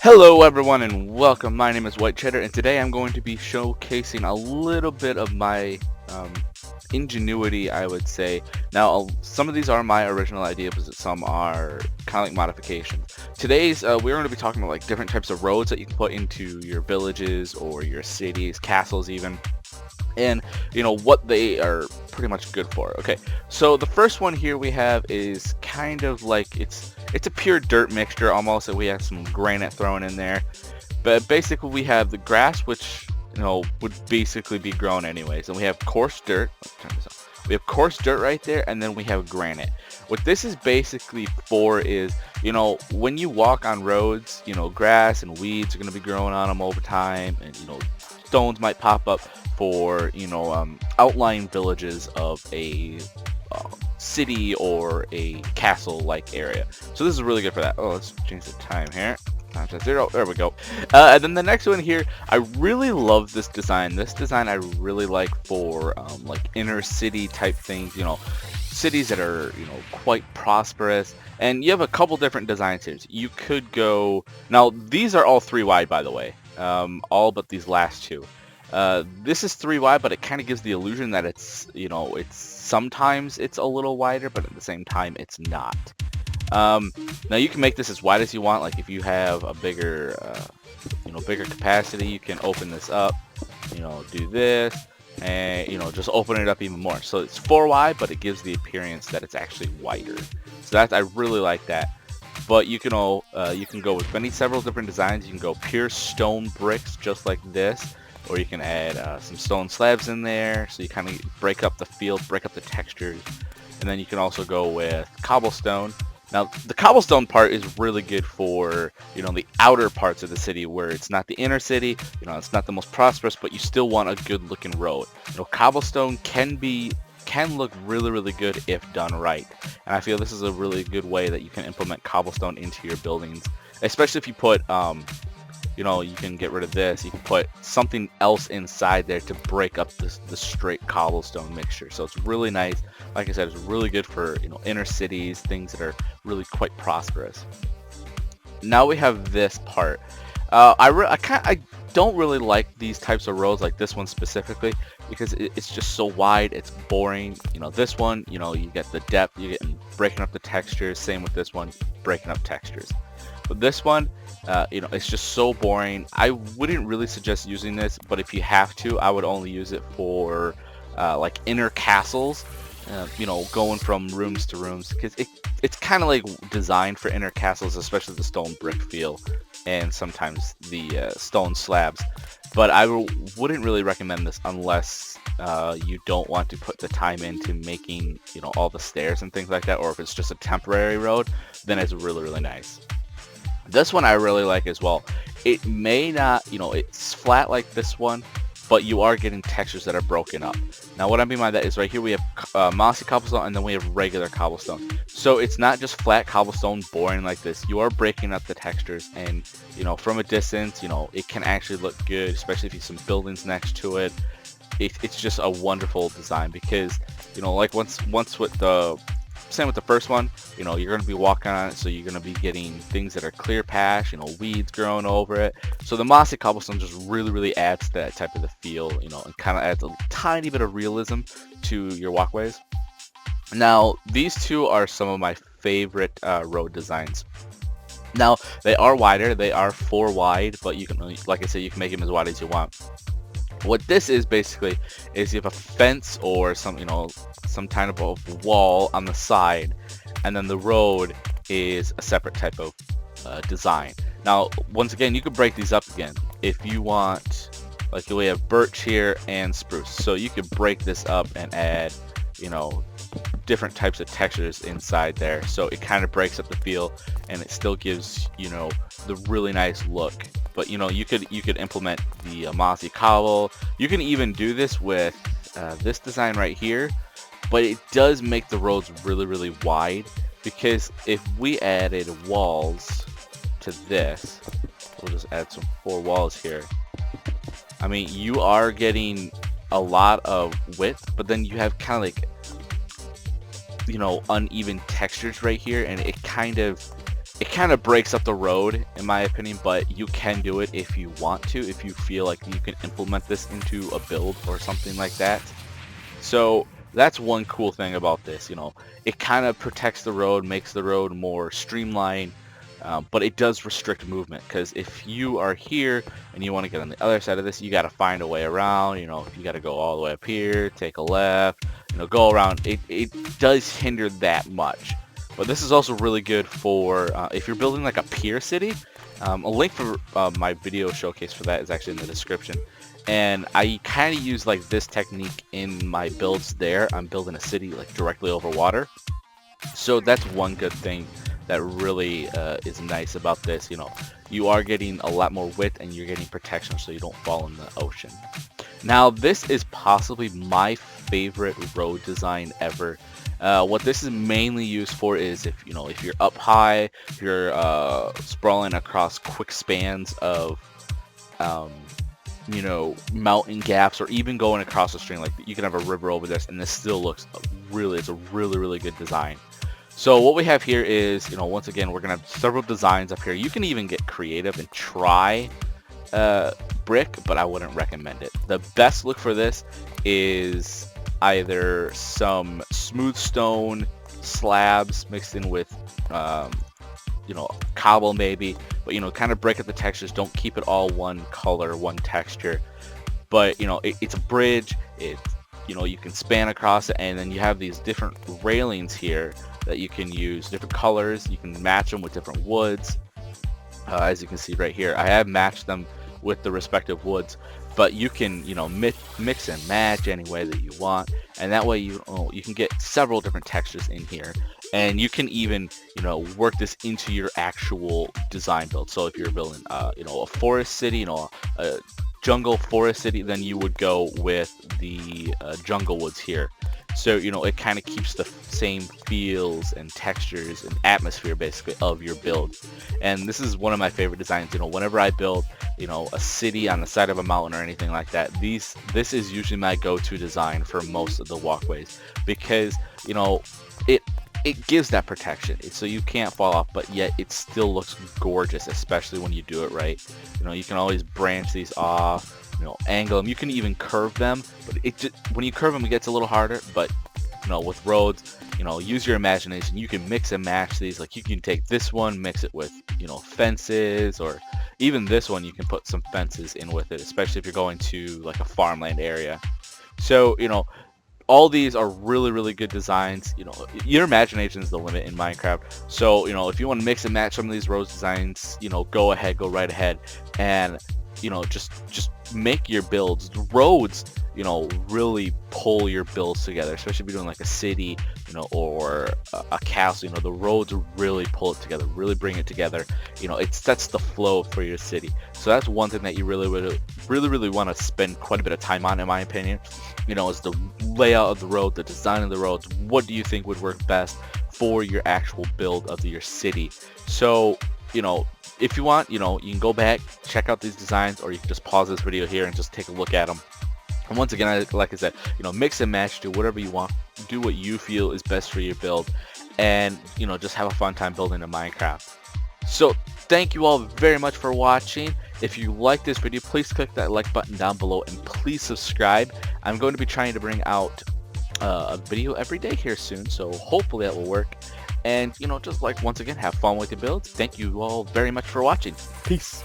Hello everyone and welcome. My name is WhiteCheddar and today I'm going to be showcasing a little bit of my ingenuity, I would say. Now some of these are my original ideas, but some are kind of like modifications. Today's we're going to be talking about like different types of roads that you can put into your villages or your cities, castles even, and what they are pretty much good for. Okay, so the first one here we have is kind of like it's a pure dirt mixture almost, and we have some granite thrown in there, but basically we have the grass, which would basically be grown anyways, and we have coarse dirt. Turn this on. We have coarse dirt right there, and then we have granite. What this is basically for is, when you walk on roads, grass and weeds are going to be growing on them over time, and stones might pop up for outlying villages of a city or a castle like area. So this is really good for that. Oh, let's change the time here. Time's at 0. There we go. And then the next one here, I really love this design. This design I really like for like inner city type things, cities that are quite prosperous. And you have a couple different designs here. You could go, now these are all 3 wide, by the way, all but these last two. This is 3 wide, but it kind of gives the illusion that it's sometimes it's a little wider, but at the same time it's not. Now you can make this as wide as you want. Like if you have a bigger bigger capacity, you can open this up, do this, and just open it up even more. So it's 4 wide, but it gives the appearance that it's actually wider. So I really like that. But you can go with several different designs. You can go pure stone bricks just like this, or you can add some stone slabs in there, so you kind of break up the field, break up the textures. And then you can also go with cobblestone. Now the cobblestone part is really good for the outer parts of the city, where it's not the inner city, it's not the most prosperous, but you still want a good looking road. Cobblestone can look really good if done right, and I feel this is a really good way that you can implement cobblestone into your buildings, especially if you put you can get rid of this. You can put something else inside there to break up the straight cobblestone mixture. So it's really nice. Like I said, it's really good for inner cities, things that are really quite prosperous. Now we have this part. I don't really like these types of roads, like this one specifically, because it's just so wide. It's boring. This one, you get the depth, you get breaking up the textures. Same with this one, breaking up textures. But this one, it's just so boring. I wouldn't really suggest using this, but if you have to, I would only use it for like inner castles, going from rooms to rooms, because it's kind of like designed for inner castles, especially the stone brick feel and sometimes the stone slabs. But I wouldn't really recommend this unless you don't want to put the time into making all the stairs and things like that, or if it's just a temporary road, then it's really nice. This one I really like as well. It may not, it's flat like this one, but you are getting textures that are broken up. Now what I mean by that is right here we have mossy cobblestone, and then we have regular cobblestone. So it's not just flat cobblestone boring like this. You are breaking up the textures, and from a distance, it can actually look good, especially if you have some buildings next to it. It's just a wonderful design, because like once with the same with the first one, you're going to be walking on it, so you're going to be getting things that are clear patch, weeds growing over it. So the mossy cobblestone just really adds to that type of the feel, and kind of adds a tiny bit of realism to your walkways. Now these two are some of my favorite road designs. Now they are wider, they are 4 wide, but you can, like I said, you can make them as wide as you want. What this is basically is you have a fence or some kind of wall on the side, and then the road is a separate type of design. Now once again, you could break these up again if you want. Like we have birch here and spruce, so you could break this up and add different types of textures inside there, so it kind of breaks up the feel and it still gives the really nice look. But you could implement the mossy cobble. You can even do this with this design right here, but it does make the roads really wide, because if we added walls to this, we'll just add some 4 walls here. I mean, you are getting a lot of width, but then you have kind of like uneven textures right here, and it kind of it kind of breaks up the road in my opinion, but you can do it if you want to, if you feel like you can implement this into a build or something like that. So that's one cool thing about this, it kind of protects the road, makes the road more streamlined, but it does restrict movement, because if you are here and you want to get on the other side of this, you got to find a way around. If you got to go all the way up here, take a left, go around, it does hinder that much. But this is also really good for if you're building like a pier city. A link for my video showcase for that is actually in the description. And I kind of use like this technique in my builds there. I'm building a city like directly over water. So that's one good thing that really is nice about this. You are getting a lot more width and you're getting protection so you don't fall in the ocean. Now this is possibly my favorite road design ever. What this is mainly used for is if you're up high, if you're sprawling across quick spans of mountain gaps, or even going across the stream. Like you can have a river over this and this still looks it's a really good design. So what we have here is, once again, we're gonna have several designs up here. You can even get creative and try brick, but I wouldn't recommend it. The best look for this is either some smooth stone slabs mixed in with cobble maybe, but kind of break up the textures. Don't keep it all one color, one texture, but it's a bridge. You can span across it, and then you have these different railings here that you can use different colors. You can match them with different woods. As you can see right here, I have matched them with the respective woods, but you can mix and match any way that you want, and that way you can get several different textures in here. And you can even work this into your actual design build. So if you're building a forest city, a jungle forest city, then you would go with the jungle woods here. So it kind of keeps the same feels and textures and atmosphere basically of your build. And this is one of my favorite designs. Whenever I build a city on the side of a mountain or anything like that, this is usually my go-to design for most of the walkways, because it gives that protection, so you can't fall off, but yet it still looks gorgeous, especially when you do it right. You can always branch these off, angle them. You can even curve them, but when you curve them, it gets a little harder. But with roads, use your imagination. You can mix and match these. Like you can take this one, mix it with fences, or even this one you can put some fences in with it, especially if you're going to like a farmland area. So all these are really good designs. Your imagination is the limit in Minecraft. So if you want to mix and match some of these road designs, go right ahead, and just make your builds. The roads really pull your builds together, especially if you're doing like a city or a castle. The roads really pull it together, really bring it together. It sets the flow for your city. So that's one thing that you really want to spend quite a bit of time on, in my opinion. Is the layout of the road, the design of the roads. What do you think would work best for your actual build of your city? So if you want, you can go back, check out these designs, or you can just pause this video here and just take a look at them. And once again, like I said, mix and match, do whatever you want, do what you feel is best for your build, and just have a fun time building in Minecraft. So thank you all very much for watching. If you like this video, please click that like button down below, and please subscribe. I'm going to be trying to bring out a video every day here soon, so hopefully that will work. And just once again, have fun with your builds. Thank you all very much for watching. Peace.